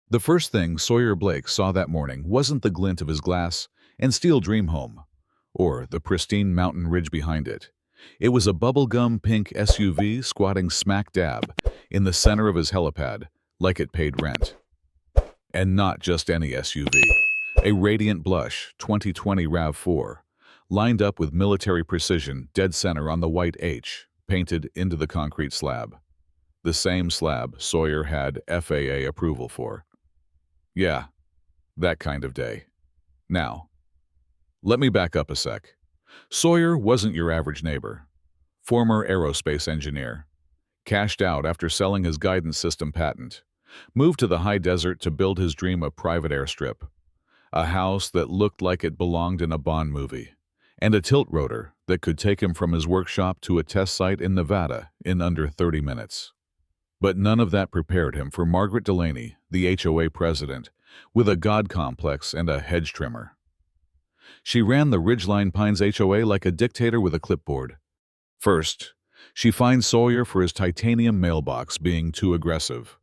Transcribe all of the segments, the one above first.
The first thing Sawyer Blake saw that morning wasn't the glint of his glass and steel dream home, or the pristine mountain ridge behind it. It was a bubblegum pink SUV squatting smack dab in the center of his helipad, like it paid rent. And not just any SUV. A radiant blush 2020 RAV4, lined up with military precision dead center on the white H, painted into the concrete slab. The same slab Sawyer had FAA approval for. Yeah, that kind of day. Now, let me back up a sec. Sawyer wasn't your average neighbor. Former aerospace engineer. Cashed out after selling his guidance system patent. Moved to the high desert to build his dream of private airstrip. A house that looked like it belonged in a Bond movie. And a tiltrotor that could take him from his workshop to a test site in Nevada in under 30 minutes. But none of that prepared him for Margaret Delaney, the HOA president, with a god complex and a hedge trimmer. She ran the Ridgeline Pines HOA like a dictator with a clipboard. First, she fined Sawyer for his titanium mailbox being too aggressive.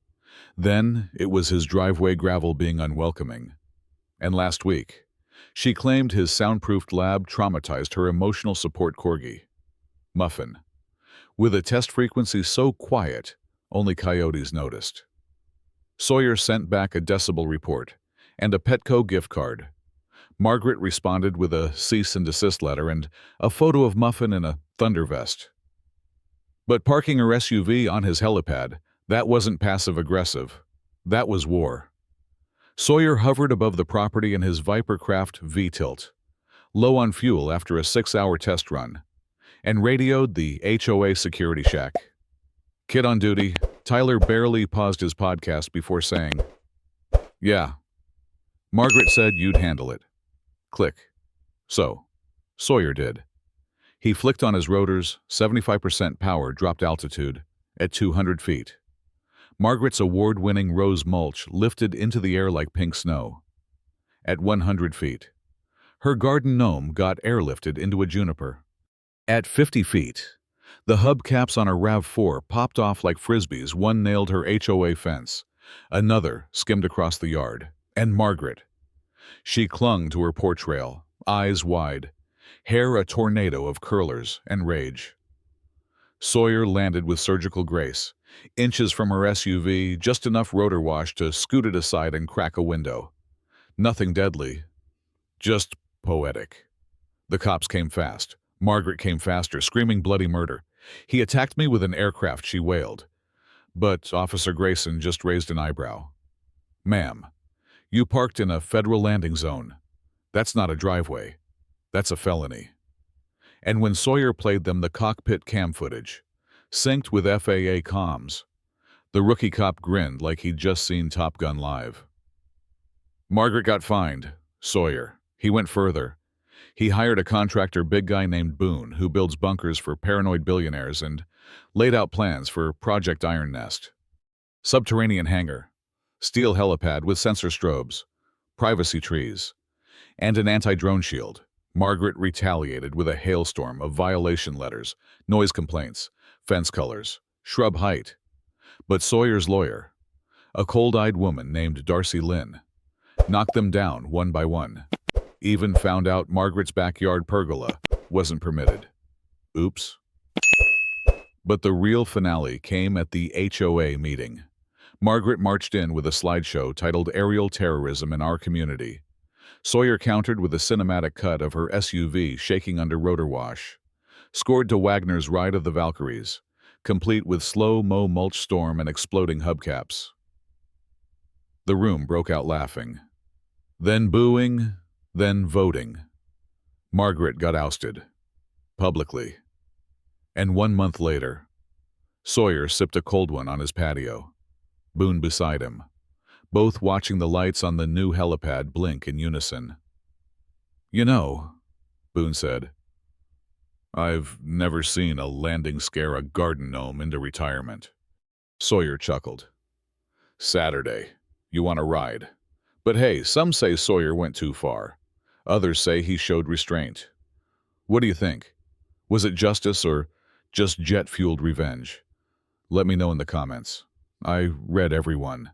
Then, it was his driveway gravel being unwelcoming. And last week, she claimed his soundproofed lab traumatized her emotional support corgi, Muffin, with a test frequency so quiet only coyotes noticed. Sawyer sent back a decibel report and a Petco gift card. Margaret responded with a cease and desist letter and a photo of Muffin in a thunder vest. But parking her SUV on his helipad, that wasn't passive-aggressive. That was war. Sawyer hovered above the property in his Vipercraft V-tilt, low on fuel after a 6-hour test run, and radioed the HOA security shack. Kid on duty, Tyler barely paused his podcast before saying, "Yeah, Margaret said you'd handle it." Click. So, Sawyer did. He flicked on his rotors, 75% power dropped altitude, at 200 feet. Margaret's award-winning rose mulch lifted into the air like pink snow. At 100 feet, her garden gnome got airlifted into a juniper. At 50 feet, the hubcaps on her RAV4 popped off like frisbees. One nailed her HOA fence. Another skimmed across the yard. And Margaret. She clung to her porch rail, eyes wide, hair a tornado of curlers and rage. Sawyer landed with surgical grace, inches from her SUV, just enough rotor wash to scoot it aside and crack a window. Nothing deadly, just poetic. The cops came fast. Margaret came faster, screaming bloody murder. "He attacked me with an aircraft," she wailed. But Officer Grayson just raised an eyebrow. "Ma'am, you parked in a federal landing zone. That's not a driveway. That's a felony." And when Sawyer played them the cockpit cam footage, synced with FAA comms, the rookie cop grinned like he'd just seen Top Gun live. Margaret got fined. Sawyer. He went further. He hired a contractor big guy named Boone who builds bunkers for paranoid billionaires and laid out plans for Project Iron Nest. Subterranean hangar, steel helipad with sensor strobes, privacy trees, and an anti-drone shield. Margaret retaliated with a hailstorm of violation letters, noise complaints, fence colors, shrub height. But Sawyer's lawyer, a cold-eyed woman named Darcy Lynn, knocked them down one by one. Even found out Margaret's backyard pergola wasn't permitted. Oops. But the real finale came at the HOA meeting. Margaret marched in with a slideshow titled "Aerial Terrorism in Our Community." Sawyer countered with a cinematic cut of her SUV shaking under rotor wash. Scored to Wagner's Ride of the Valkyries, complete with slow-mo mulch storm and exploding hubcaps. The room broke out laughing. Then booing, then voting. Margaret got ousted. Publicly. And 1 month later, Sawyer sipped a cold one on his patio. Boone beside him, both watching the lights on the new helipad blink in unison. "You know," Boone said, "I've never seen a landing scare a garden gnome into retirement." Sawyer chuckled. "Saturday. You want a ride?" But hey, some say Sawyer went too far. Others say he showed restraint. What do you think? Was it justice or just jet-fueled revenge? Let me know in the comments. I read every one.